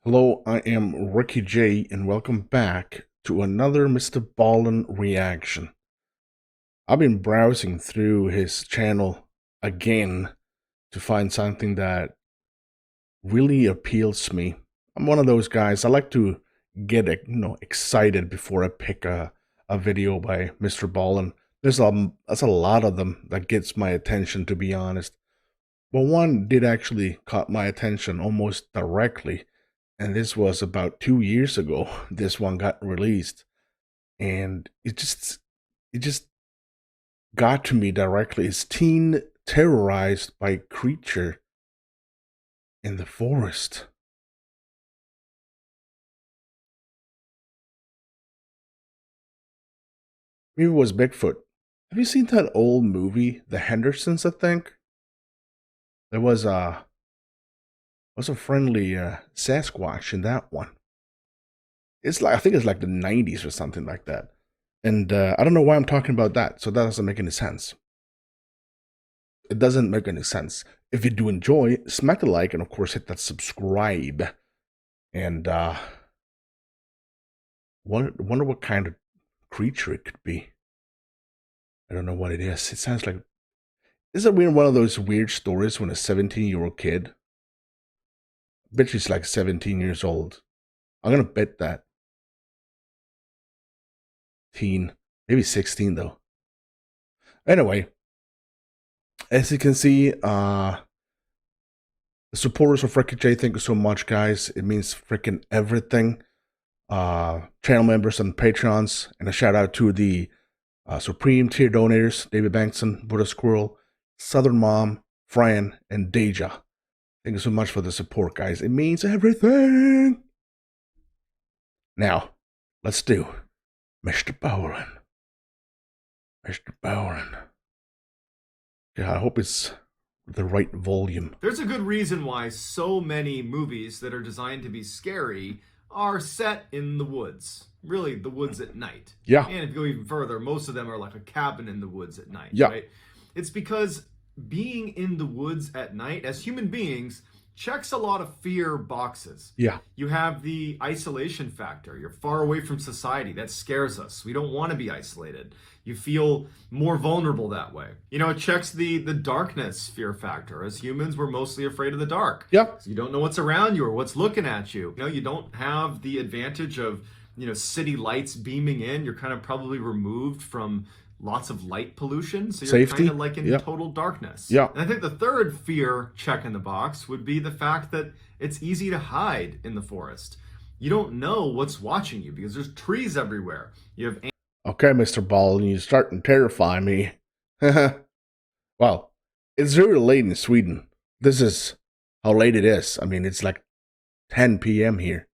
Hello, I am Recky J, and welcome back to another MrBallen reaction. I've been browsing through his channel again to find something that really appeals to me. I'm one of those guys, I like to get excited before I pick a video by MrBallen. There's a lot of them that gets my attention, to be honest. But one did actually caught my attention almost directly. And this was about 2 years ago. This one got released, and it just got to me directly. It's teen terrorized by creature in the forest. Maybe it was Bigfoot. Have you seen that old movie, The Hendersons? I think there was a friendly Sasquatch in that one. It's like I think it's like the 90s or something like that. And I don't know why I'm talking about that, so that doesn't make any sense. It doesn't make any sense. If you do enjoy, smack the like and of course hit that subscribe. And wonder what kind of creature it could be. I don't know what it is. It sounds like, is it one of those weird stories when a 17-year-old kid? I bet she's like 17 years old. I'm gonna bet that. Teen. Maybe 16 though. Anyway, as you can see, the supporters of Recky J, thank you so much, guys. It means freaking everything. Channel members and patrons, and a shout out to the Supreme tier donators, David Bangtson, buddasquirrel, Southern Mom, Fran, and Deja. Thank you so much for the support, guys. It means everything. Now, let's do MrBallen. MrBallen. Yeah, I hope it's the right volume. There's a good reason why so many movies that are designed to be scary are set in the woods. Really, the woods at night. Yeah. And if you go even further, most of them are like a cabin in the woods at night, Yeah. right? It's because being in the woods at night, as human beings, checks a lot of fear boxes. Yeah. You have the isolation factor. You're far away from society. That scares us. We don't want to be isolated. You feel more vulnerable that way. You know, it checks the darkness fear factor. As humans, we're mostly afraid of the dark. Yeah. So you don't know what's around you or what's looking at you. You know, you don't have the advantage of, city lights beaming in. You're kind of probably removed from lots of light pollution, so you're Safety. kind of like in Yeah. total darkness. Yeah. And I think the third fear check in the box would be the fact that it's easy to hide in the forest. You don't know what's watching you because there's trees everywhere. You have Okay, MrBallen, you're starting to terrify me. Well, it's very late in Sweden. This is how late it is. I mean, it's like 10 p.m. here.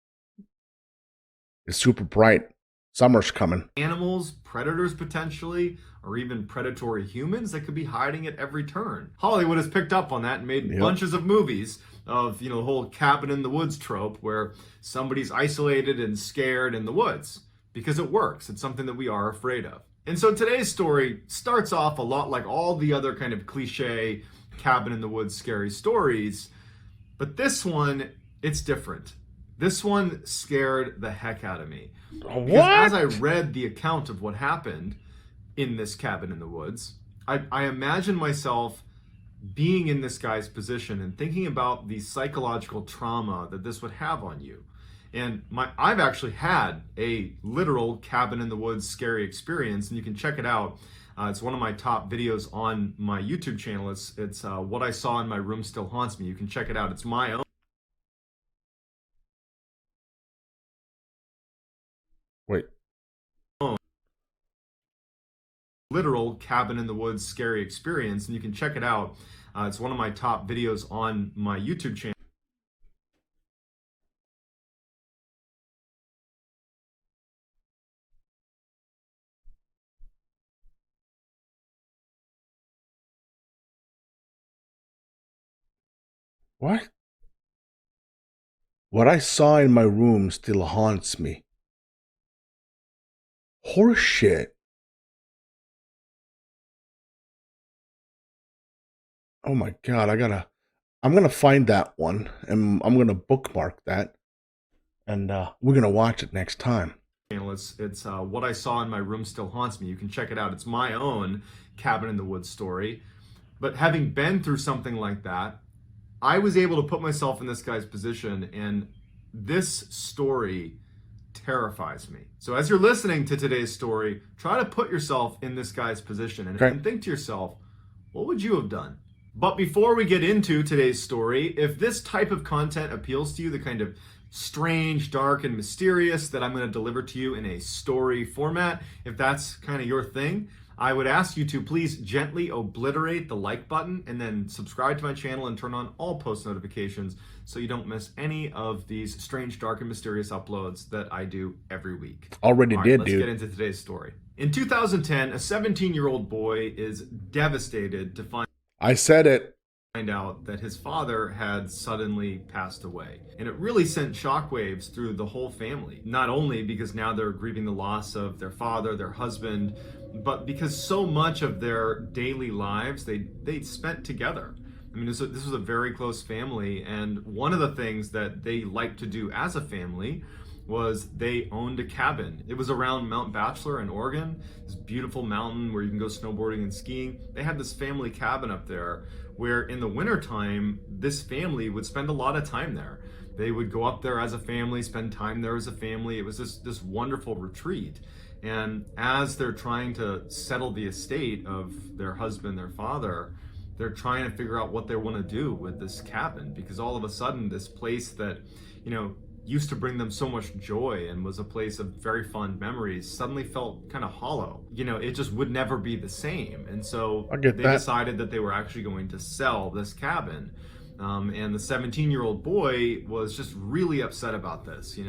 It's super bright. Summer's coming. animals, predators potentially, or even predatory humans that could be hiding at every turn. Hollywood has picked up on that and made bunches of movies of, the whole cabin in the woods trope where somebody's isolated and scared in the woods because it works. It's something that we are afraid of. And so today's story starts off a lot like all the other kind of cliche cabin in the woods scary stories, but this one, it's different. This one scared the heck out of me. What? Because as I read the account of what happened in this cabin in the woods, I imagine myself being in this guy's position and thinking about the psychological trauma that this would have on you. And I've actually had a literal cabin in the woods scary experience, and you can check it out. It's one of my top videos on my YouTube channel. It's What I Saw in My Room Still Haunts Me. You can check it out. It's my own. Wait. Literal cabin in the woods scary experience, and you can check it out. It's one of my top videos on my YouTube channel. What? What I saw in my room still haunts me. Horse shit. Oh my god, I'm gonna find that one and I'm gonna bookmark that. and we're gonna watch it next time. It's What I Saw in My Room Still Haunts Me. You can check it out. It's my own cabin in the woods story. But having been through something like that, I was able to put myself in this guy's position, and this story terrifies me. So as you're listening to today's story, try to put yourself in this guy's position and think to yourself, what would you have done? But before we get into today's story, if this type of content appeals to you, the kind of strange, dark, and mysterious that I'm going to deliver to you in a story format, if that's kind of your thing, I would ask you to please gently obliterate the like button and then subscribe to my channel and turn on all post notifications so you don't miss any of these strange, dark, and mysterious uploads that I do every week. Already All right, did, let's dude. get into today's story. In 2010, a 17-year-old boy is devastated to find I said it. out that his father had suddenly passed away. And it really sent shockwaves through the whole family. Not only because now they're grieving the loss of their father, their husband, but because so much of their daily lives they spent together. I mean, this was a very close family, and one of the things that they liked to do as a family was they owned a cabin. It was around Mount Bachelor in Oregon, this beautiful mountain where you can go snowboarding and skiing. They had this family cabin up there where in the wintertime, this family would spend a lot of time there. They would go up there as a family, spend time there as a family. It was this wonderful retreat. And as they're trying to settle the estate of their husband, their father, they're trying to figure out what they want to do with this cabin, because all of a sudden this place that, used to bring them so much joy and was a place of very fond memories suddenly felt kind of hollow. It just would never be the same. And so they decided that they were actually going to sell this cabin. And the 17-year-old boy was just really upset about this. He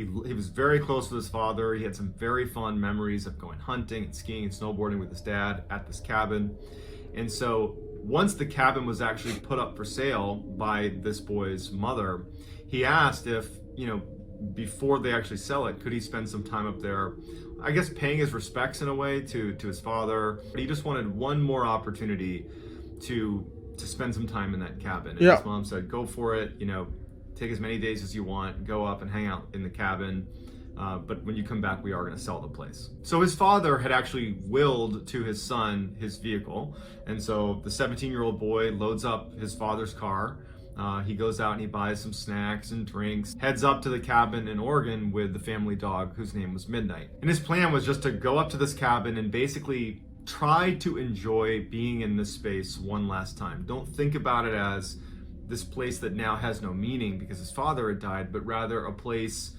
was very close with his father. He had some very fond memories of going hunting and skiing and snowboarding with his dad at this cabin. And so once the cabin was actually put up for sale by this boy's mother, he asked if, before they actually sell it, could he spend some time up there, I guess paying his respects in a way to his father. But he just wanted one more opportunity to spend some time in that cabin. And his mom said, go for it, take as many days as you want, go up and hang out in the cabin. But when you come back, we are going to sell the place. So his father had actually willed to his son his vehicle. And so the 17-year-old boy loads up his father's car. He goes out and he buys some snacks and drinks, heads up to the cabin in Oregon with the family dog whose name was Midnight. And his plan was just to go up to this cabin and basically try to enjoy being in this space one last time. Don't think about it as this place that now has no meaning because his father had died, but rather a place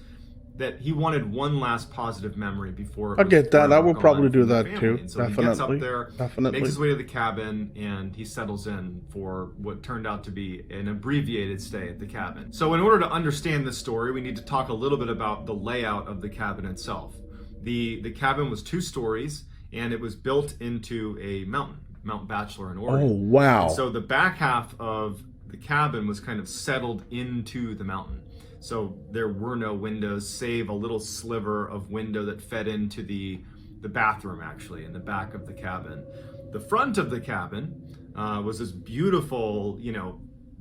that he wanted one last positive memory before. I get that. I will probably do that too. And so he gets up there, makes his way to the cabin, and he settles in for what turned out to be an abbreviated stay at the cabin. So in order to understand this story, we need to talk a little bit about the layout of the cabin itself. The cabin was 2 stories, and it was built into a mountain, Mount Bachelor in Oregon. Oh, wow. And so the back half of the cabin was kind of settled into the mountain. So there were no windows, save a little sliver of window that fed into the bathroom, actually, in the back of the cabin. The front of the cabin was this beautiful,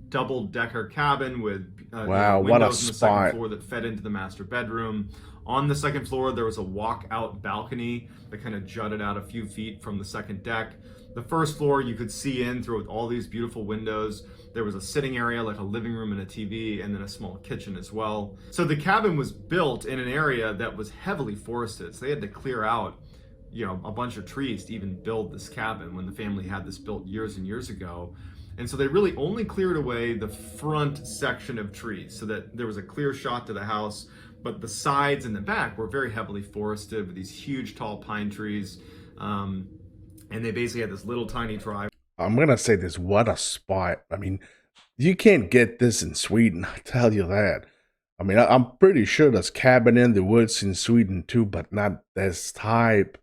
double-decker cabin with wow, windows what a on the spot. second floor that fed into the master bedroom. On the second floor, there was a walk-out balcony that kind of jutted out a few feet from the second deck. The first floor, you could see in through all these beautiful windows. There was a sitting area, like a living room and a TV, and then a small kitchen as well. So the cabin was built in an area that was heavily forested. So they had to clear out, a bunch of trees to even build this cabin when the family had this built years and years ago. And so they really only cleared away the front section of trees so that there was a clear shot to the house, but the sides and the back were very heavily forested with these huge tall pine trees. And they basically had this little tiny drive. I'm going to say this, what a spot. I mean, you can't get this in Sweden, I tell you that. I mean, I'm pretty sure there's cabin in the woods in Sweden too, but not this type.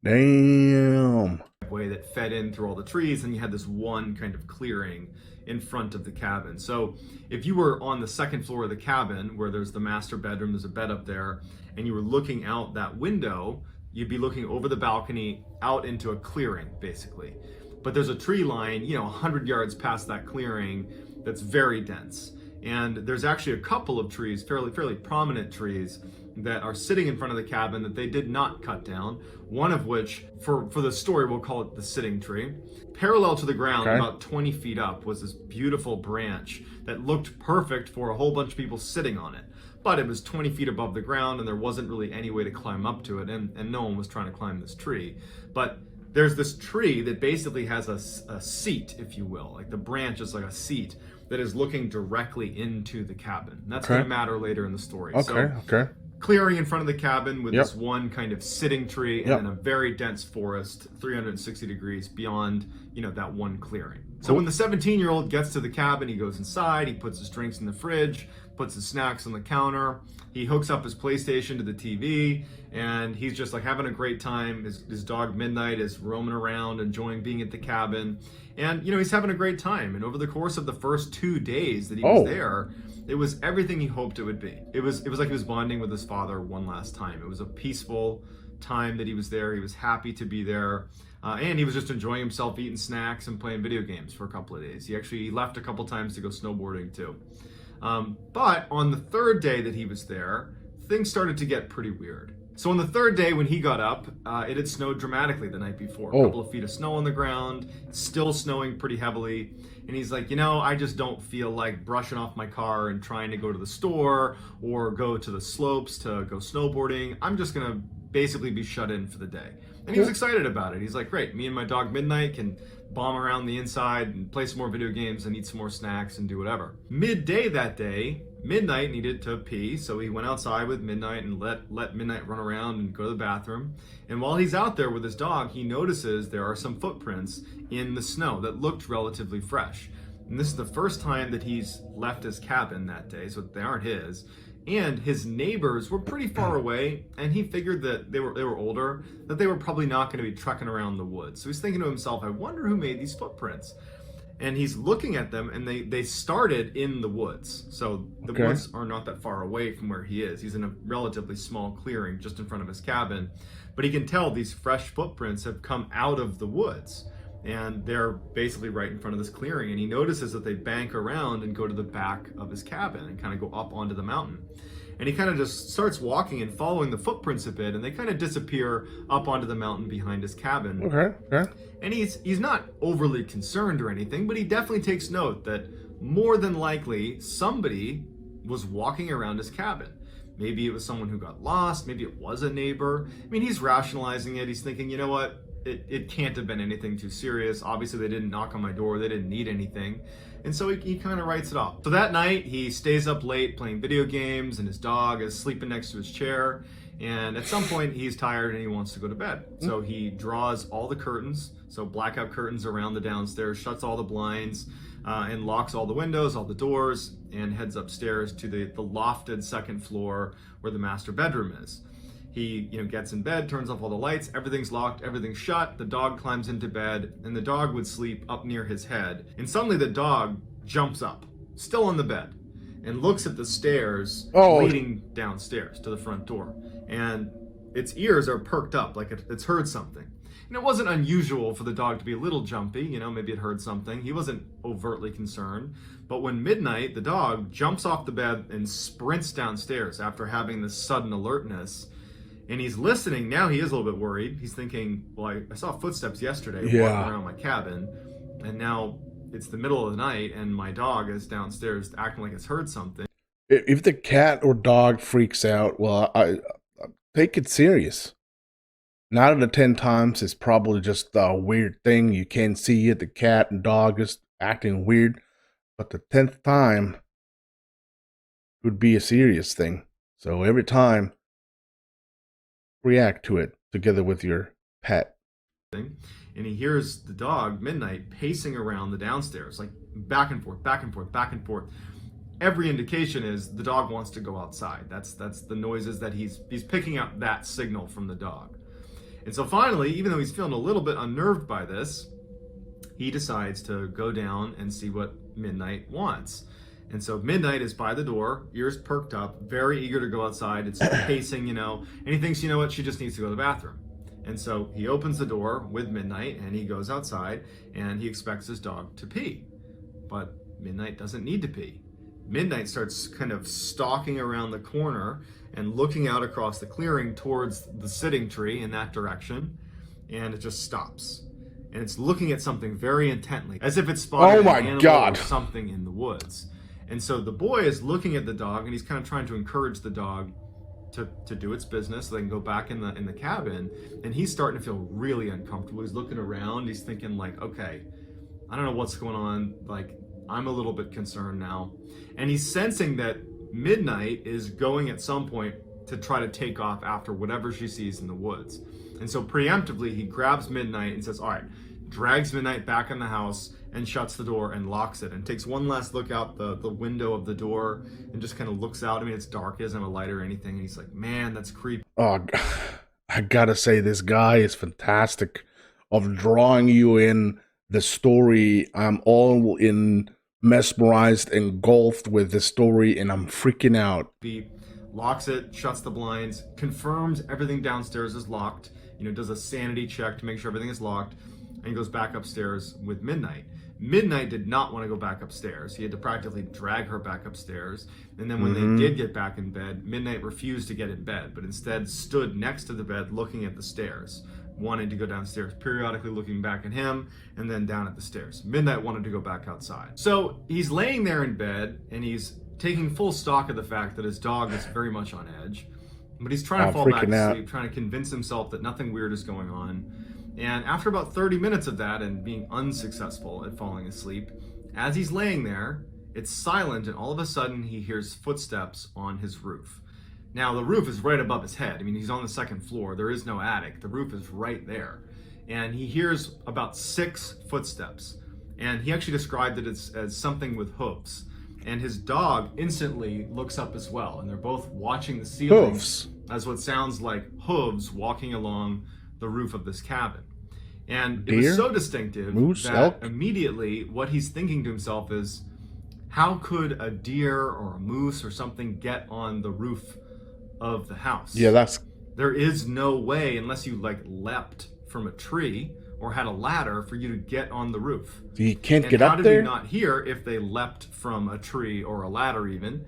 Damn. Way that fed in through all the trees, and you had this one kind of clearing in front of the cabin. So if you were on the second floor of the cabin, where there's the master bedroom, there's a bed up there, and you were looking out that window, you'd be looking over the balcony out into a clearing, basically. But there's a tree line, 100 yards past that clearing that's very dense. And there's actually a couple of trees, fairly prominent trees, that are sitting in front of the cabin that they did not cut down. One of which, for the story, we'll call it the sitting tree. Parallel to the ground, about 20 feet up, was this beautiful branch that looked perfect for a whole bunch of people sitting on it. But it was 20 feet above the ground, and there wasn't really any way to climb up to it, and no one was trying to climb this tree. But there's this tree that basically has a seat, if you will. Like the branch is like a seat that is looking directly into the cabin. And that's going to matter later in the story. Okay. Clearing in front of the cabin with this one kind of sitting tree and then a very dense forest 360 degrees beyond, that one clearing. So when the 17-year-old gets to the cabin, he goes inside, he puts his drinks in the fridge, puts his snacks on the counter, he hooks up his PlayStation to the TV, and he's just like having a great time. His dog Midnight is roaming around, enjoying being at the cabin, and he's having a great time. And over the course of the first 2 days that he was there, it was everything he hoped it would be. It was like he was bonding with his father one last time. It was a peaceful time that he was there. He was happy to be there. And he was just enjoying himself, eating snacks and playing video games for a couple of days. He actually left a couple times to go snowboarding too. But on the third day that he was there, things started to get pretty weird. So on the third day when he got up, it had snowed dramatically the night before. A couple of feet of snow on the ground, still snowing pretty heavily. And he's like, I just don't feel like brushing off my car and trying to go to the store or go to the slopes to go snowboarding. I'm just going to basically be shut in for the day. And he was excited about it. He's like, great, me and my dog Midnight can bomb around the inside and play some more video games and eat some more snacks and do whatever. Midday that day, Midnight needed to pee, so he went outside with Midnight and let Midnight run around and go to the bathroom. And while he's out there with his dog, he notices there are some footprints in the snow that looked relatively fresh. And this is the first time that he's left his cabin that day, so they aren't his. And his neighbors were pretty far away, and he figured that they were older, that they were probably not going to be trekking around the woods. So he's thinking to himself, I wonder who made these footprints. And he's looking at them, and they started in the woods. So the woods are not that far away from where he is. He's in a relatively small clearing just in front of his cabin. But he can tell these fresh footprints have come out of the woods. And they're basically right in front of this clearing. And he notices that they bank around and go to the back of his cabin and kind of go up onto the mountain. And he kind of just starts walking and following the footprints a bit, and they kind of disappear up onto the mountain behind his cabin. Okay. And he's not overly concerned or anything, but he definitely takes note that more than likely somebody was walking around his cabin. Maybe it was someone who got lost. Maybe it was a neighbor. I mean, he's rationalizing it. He's thinking, you know what? It can't have been anything too serious. Obviously, they didn't knock on my door. They didn't need anything. And so he kind of writes it off. So that night, he stays up late playing video games, and his dog is sleeping next to his chair. And at some point, he's tired and he wants to go to bed. So he draws all the curtains, so blackout curtains around the downstairs, shuts all the blinds, and locks all the windows, all the doors, and heads upstairs to the lofted second floor where the master bedroom is. He, gets in bed, turns off all the lights, everything's locked, everything's shut, the dog climbs into bed, and the dog would sleep up near his head. And suddenly the dog jumps up, still on the bed, and looks at the stairs leading downstairs to the front door. And its ears are perked up, like it's heard something. And it wasn't unusual for the dog to be a little jumpy, maybe it heard something. He wasn't overtly concerned. But when Midnight, the dog, jumps off the bed and sprints downstairs after having this sudden alertness, and he's listening. Now he is a little bit worried. He's thinking, well, I saw footsteps yesterday walking around my cabin, and now it's the middle of the night, and my dog is downstairs acting like it's heard something. If the cat or dog freaks out, well, I take it serious. 9 out of 10 times, it's probably just a weird thing. You can't see it. The cat and dog is acting weird. But the 10th time would be a serious thing. So every time, react to it together with your pet. And he hears the dog, Midnight, pacing around the downstairs, like back and forth, back and forth, back and forth. Every indication is the dog wants to go outside. That's the noises that he's picking up, that signal from the dog. And so finally, even though he's feeling a little bit unnerved by this, he decides to go down and see what Midnight wants. And so Midnight is by the door, ears perked up, very eager to go outside. It's pacing, and he thinks, what, she just needs to go to the bathroom. And so he opens the door with Midnight and he goes outside and he expects his dog to pee. But Midnight doesn't need to pee. Midnight starts kind of stalking around the corner and looking out across the clearing towards the sitting tree in that direction, and it just stops. And it's looking at something very intently, as if it's spotting an animal or something in the woods. And so the boy is looking at the dog, and he's kind of trying to encourage the dog to do its business so they can go back in the cabin. And he's starting to feel really uncomfortable. He's looking around. He's thinking like, okay, I don't know what's going on. Like, I'm a little bit concerned now. And he's sensing that Midnight is going at some point to try to take off after whatever she sees in the woods. And so preemptively, he grabs Midnight and says, all right, drags Midnight back in the house and shuts the door and locks it and takes one last look out the window of the door and just kind of looks out. I mean, it's dark, he doesn't have a light or anything. And he's like, man, that's creepy. Oh, I gotta say, this guy is fantastic of drawing you in the story. I'm all in mesmerized, engulfed with the story, and I'm freaking out. He locks it, shuts the blinds, confirms everything downstairs is locked, does a sanity check to make sure everything is locked, and goes back upstairs with Midnight. Midnight did not want to go back upstairs. He had to practically drag her back upstairs. And then when they did get back in bed, Midnight refused to get in bed, but instead stood next to the bed looking at the stairs, wanting to go downstairs, periodically looking back at him and then down at the stairs. Midnight wanted to go back outside. So he's laying there in bed and he's taking full stock of the fact that his dog is very much on edge, but he's trying to fall back to sleep, trying to convince himself that nothing weird is going on. And after about 30 minutes of that and being unsuccessful at falling asleep, as he's laying there, it's silent, and all of a sudden he hears footsteps on his roof. Now, the roof is right above his head. I mean, he's on the second floor. There is no attic. The roof is right there. And he hears about 6 footsteps. And he actually described it as something with hooves. And his dog instantly looks up as well. And they're both watching the ceiling as what sounds like hooves walking along the roof of this cabin. And it was so distinctive that immediately what he's thinking to himself is, how could a deer or a moose or something get on the roof of the house? Yeah, there is no way, unless you leapt from a tree or had a ladder, for you to get on the roof. You can't get up there? How did we not hear, if they leapt from a tree or a ladder even,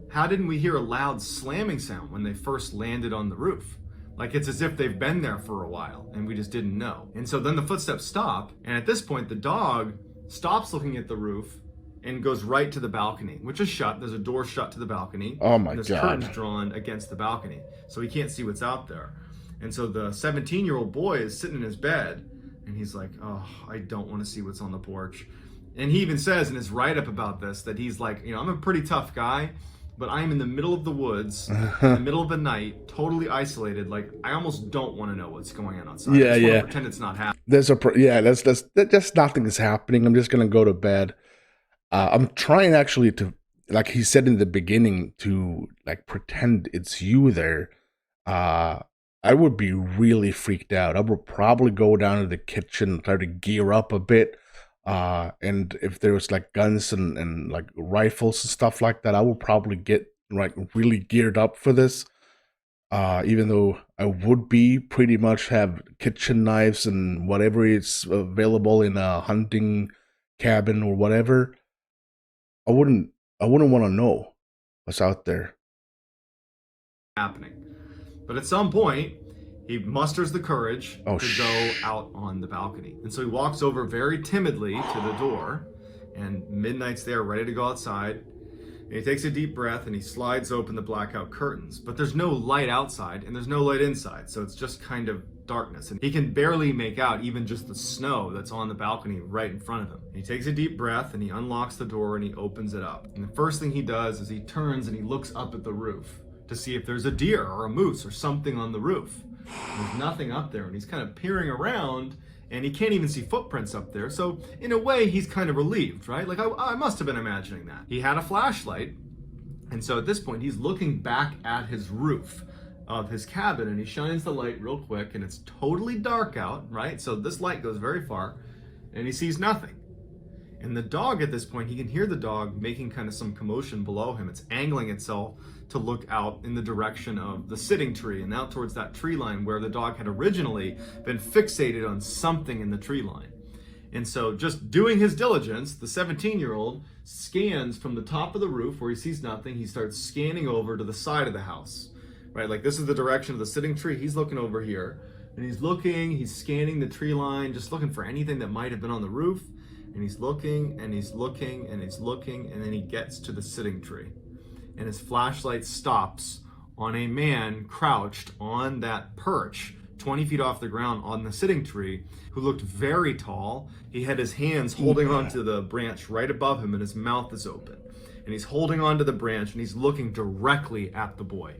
how didn't we hear a loud slamming sound when they first landed on the roof? Like, it's as if they've been there for a while and we just didn't know. And so then the footsteps stop, and at this point the dog stops looking at the roof and goes right to the balcony, which is shut. There's a door shut to the balcony. Oh my God. There's curtains drawn against the balcony, so he can't see what's out there. And so the 17-year-old boy is sitting in his bed, and he's like, oh, I don't want to see what's on the porch. And he even says in his write-up about this that he's like, I'm a pretty tough guy, but I am in the middle of the woods, in the middle of the night, totally isolated. Like, I almost don't want to know what's going on outside. I just want to pretend it's not happening. That's nothing is happening. I'm just gonna go to bed. I'm trying actually to, like he said in the beginning, to pretend it's you there. I would be really freaked out. I would probably go down to the kitchen and try to gear up a bit. And if there was guns and rifles and stuff like that, I would probably get really geared up for this. Even though I would be pretty much have kitchen knives and whatever is available in a hunting cabin or whatever, I wouldn't want to know what's out there happening. But at some point, he musters the courage to go out on the balcony. And so he walks over very timidly to the door, and Midnight's there ready to go outside. And he takes a deep breath and he slides open the blackout curtains. But there's no light outside and there's no light inside, so it's just kind of darkness. And he can barely make out even just the snow that's on the balcony right in front of him. And he takes a deep breath and he unlocks the door and he opens it up. And the first thing he does is he turns and he looks up at the roof to see if there's a deer or a moose or something on the roof. There's nothing up there, and he's kind of peering around, and he can't even see footprints up there. So in a way, he's kind of relieved, right? Like, I must have been imagining that. He had a flashlight, and so at this point, he's looking back at his roof of his cabin, and he shines the light real quick, and it's totally dark out, right? So this light goes very far, and he sees nothing. And the dog at this point, he can hear the dog making kind of some commotion below him. It's angling itself to look out in the direction of the sitting tree and out towards that tree line where the dog had originally been fixated on something in the tree line. And so, just doing his diligence, the 17-year-old scans from the top of the roof where he sees nothing. He starts scanning over to the side of the house, right? Like, this is the direction of the sitting tree. He's looking over here, and he's scanning the tree line, just looking for anything that might have been on the roof. And he's looking, and he's looking, and he's looking, and then he gets to the sitting tree. And his flashlight stops on a man crouched on that perch 20 feet off the ground on the sitting tree, who looked very tall. He had his hands holding onto the branch right above him, and his mouth is open. And he's holding onto the branch, and he's looking directly at the boy,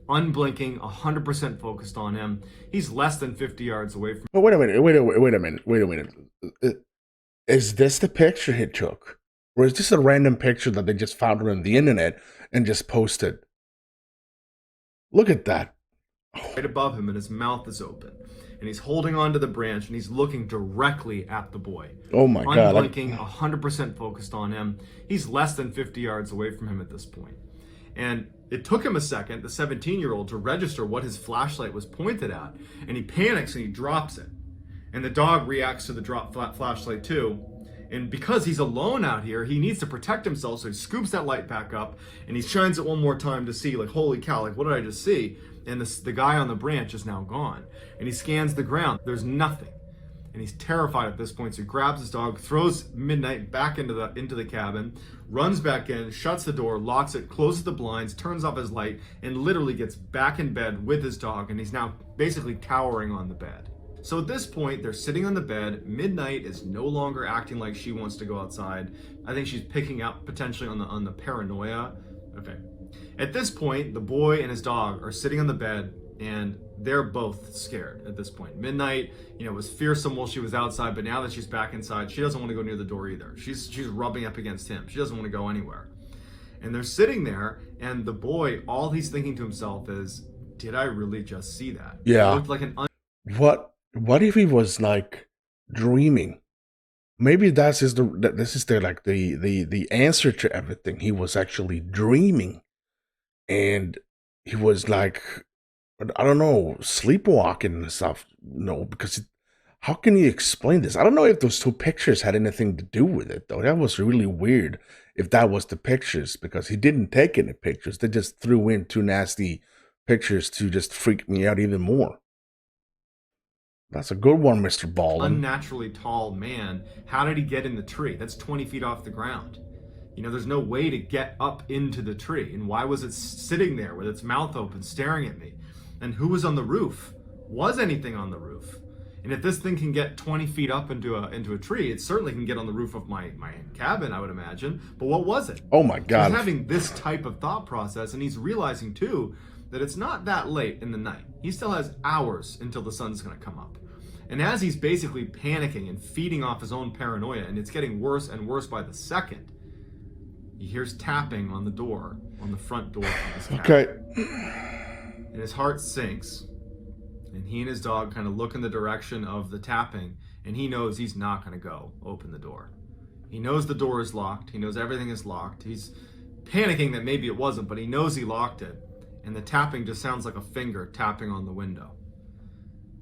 unblinking, 100% focused on him. He's less than 50 yards away from. But wait a minute. Is this the picture he took? Or is this a random picture that they just found on the internet and just posted? Look at that. Right above him, and his mouth is open. And he's holding onto the branch, and he's looking directly at the boy. Oh my God. Unblinking, 100% focused on him. He's less than 50 yards away from him at this point. And it took him a second, the 17-year-old, to register what his flashlight was pointed at. And he panics and he drops it. And the dog reacts to the drop flashlight too. And because he's alone out here, he needs to protect himself, so he scoops that light back up, and he shines it one more time to see, like, holy cow, like, what did I just see? And the guy on the branch is now gone. And he scans the ground. There's nothing. And he's terrified at this point, so he grabs his dog, throws Midnight back into the cabin, runs back in, shuts the door, locks it, closes the blinds, turns off his light, and literally gets back in bed with his dog, and he's now basically cowering on the bed. So at this point, they're sitting on the bed. Midnight is no longer acting like she wants to go outside. I think she's picking up potentially on the paranoia. Okay. At this point, the boy and his dog are sitting on the bed, and they're both scared at this point. Midnight, was fearsome while she was outside, but now that she's back inside, she doesn't want to go near the door either. She's rubbing up against him. She doesn't want to go anywhere. And they're sitting there, and the boy, all he's thinking to himself is, did I really just see that? Yeah. It looked like an What if he was like dreaming? Maybe this is the answer to everything. He was actually dreaming, and he was like, I don't know, sleepwalking and stuff. No, because how can you explain this? I don't know if those two pictures had anything to do with it, though. That was really weird if that was the pictures, because he didn't take any pictures. They just threw in two nasty pictures to just freak me out even more. That's a good one, MrBallen. Unnaturally tall man. How did he get in the tree? That's 20 feet off the ground. There's no way to get up into the tree. And why was it sitting there with its mouth open, staring at me? And who was on the roof? Was anything on the roof? And if this thing can get 20 feet up into a tree, it certainly can get on the roof of my cabin, I would imagine. But what was it? Oh my God. He's having this type of thought process, and he's realizing too that it's not that late in the night. He still has hours until the sun's going to come up. And as he's basically panicking and feeding off his own paranoia, and it's getting worse and worse by the second, he hears tapping on the door, on the front door of his cabin. Okay. And his heart sinks. And he and his dog kind of look in the direction of the tapping, and he knows he's not going to go open the door. He knows the door is locked. He knows everything is locked. He's panicking that maybe it wasn't, but he knows he locked it. And the tapping just sounds like a finger tapping on the window.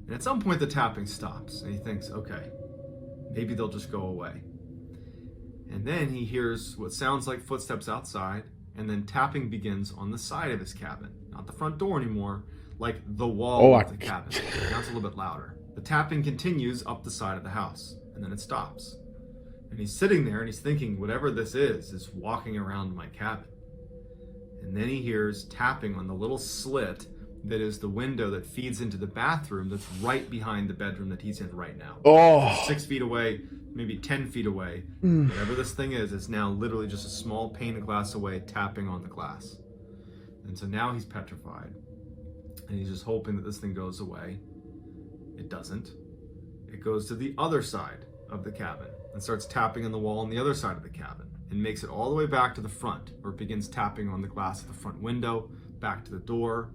And at some point the tapping stops, and he thinks, okay, maybe they'll just go away. And then he hears what sounds like footsteps outside, and then tapping begins on the side of his cabin. Not the front door anymore, like the wall of the cabin. Now it's a little bit louder. The tapping continues up the side of the house, and then it stops. And he's sitting there, and he's thinking, whatever this is walking around my cabin. And then he hears tapping on the little slit that is the window that feeds into the bathroom that's right behind the bedroom that he's in right now. Oh. 6 feet away, maybe 10 feet away. Whatever this thing is, it's now literally just a small pane of glass away, tapping on the glass. And so now he's petrified. And he's just hoping that this thing goes away. It doesn't. It goes to the other side of the cabin and starts tapping on the wall on the other side of the cabin, and makes it all the way back to the front, where it begins tapping on the glass of the front window, back to the door.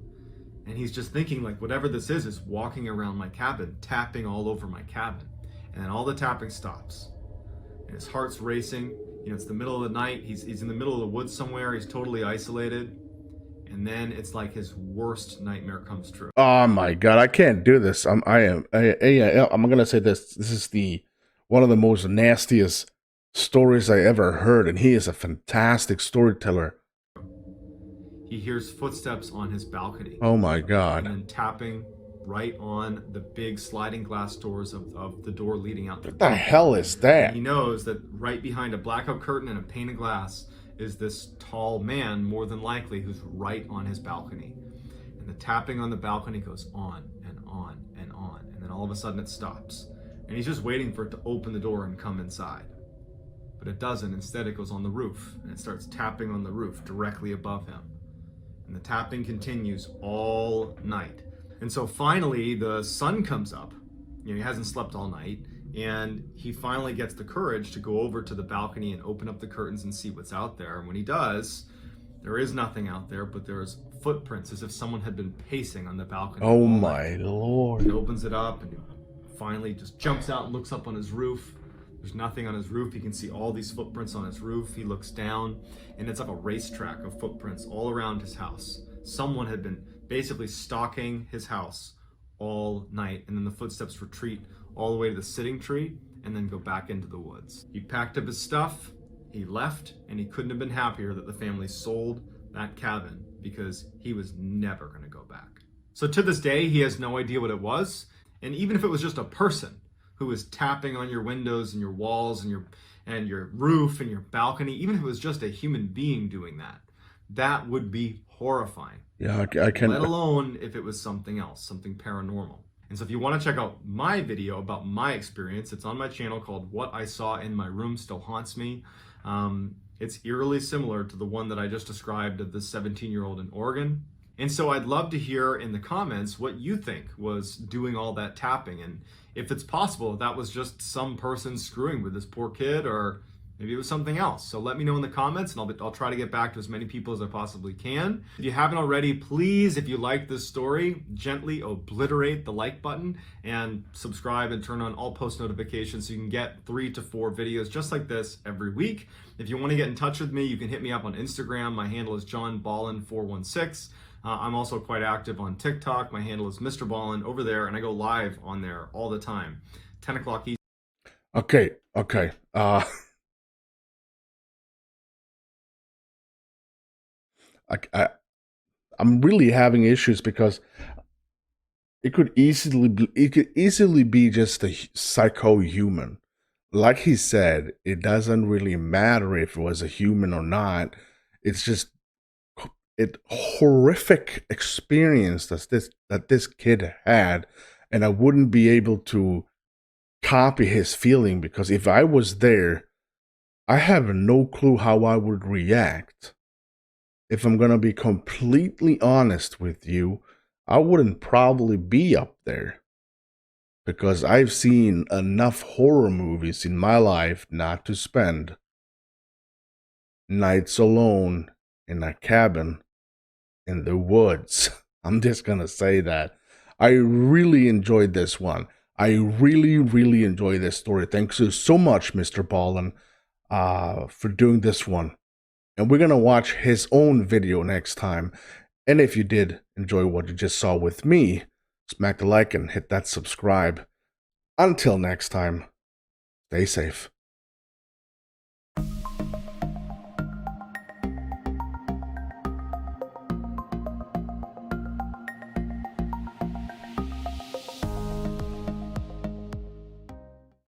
And he's just thinking, like, whatever this is walking around my cabin, tapping all over my cabin. And then all the tapping stops. And his heart's racing. It's the middle of the night. He's in the middle of the woods somewhere. He's totally isolated. And then it's like his worst nightmare comes true. Oh my God, I can't do this. I'm gonna say this. This is the one of the most nastiest stories I ever heard, and he is a fantastic storyteller. He hears footsteps on his balcony. Oh my And God. then tapping right on the big sliding glass doors of the door leading out. What the hell is that? And he knows that right behind a blackout curtain and a pane of glass is this tall man, more than likely, who's right on his balcony. And the tapping on the balcony goes on and on and on. And then all of a sudden it stops. And he's just waiting for it to open the door and come inside. But it doesn't. Instead, it goes on the roof. And it starts tapping on the roof directly above him. And the tapping continues all night. And so finally, the sun comes up. You know, he hasn't slept all night. And he finally gets the courage to go over to the balcony and open up the curtains and see what's out there. And when he does, there is nothing out there, but there's footprints as if someone had been pacing on the balcony. Oh my Lord. He opens it up and he finally just jumps out and looks up on his roof. There's nothing on his roof. He can see all these footprints on his roof. He looks down, and it's like a racetrack of footprints all around his house. Someone had been basically stalking his house all night, and then the footsteps retreat all the way to the sitting tree and then go back into the woods. He packed up his stuff, he left, and he couldn't have been happier that the family sold that cabin because he was never going to go back. So to this day, he has no idea what it was, and even if it was just a person who was tapping on your windows and your walls and your roof and your balcony, even if it was just a human being doing that, that would be horrifying. Yeah, I can. Let alone if it was something else, something paranormal. And so if you want to check out my video about my experience, it's on my channel called What I Saw in My Room Still Haunts Me. It's eerily similar to the one that I just described of the 17-year-old in Oregon. And so I'd love to hear in the comments what you think was doing all that tapping, and if it's possible that was just some person screwing with this poor kid, or maybe it was something else. So let me know in the comments, and I'll try to get back to as many people as I possibly can. If you haven't already, please, if you like this story, gently obliterate the like button and subscribe and turn on all post notifications so you can get 3 to 4 videos just like this every week. If you want to get in touch with me, you can hit me up on Instagram. My handle is JohnBallen416. I'm also quite active on TikTok. My handle is MrBallen over there, and I go live on there all the time. 10 o'clock Eastern. Okay. I'm really having issues because it could easily be just a psycho human. Like he said, it doesn't really matter if it was a human or not. It's just horrific experience that this kid had, and I wouldn't be able to copy his feeling, because if I was there, I have no clue how I would react. If I'm gonna be completely honest with you, I wouldn't probably be up there, because I've seen enough horror movies in my life not to spend nights alone in a cabin in the woods. I'm just gonna say that. I really enjoyed this one. I really enjoyed this story. Thanks so much, MrBallen, for doing this one. And we're gonna watch his own video next time. And if you did enjoy what you just saw with me, smack the like and hit that subscribe. Until next time, stay safe.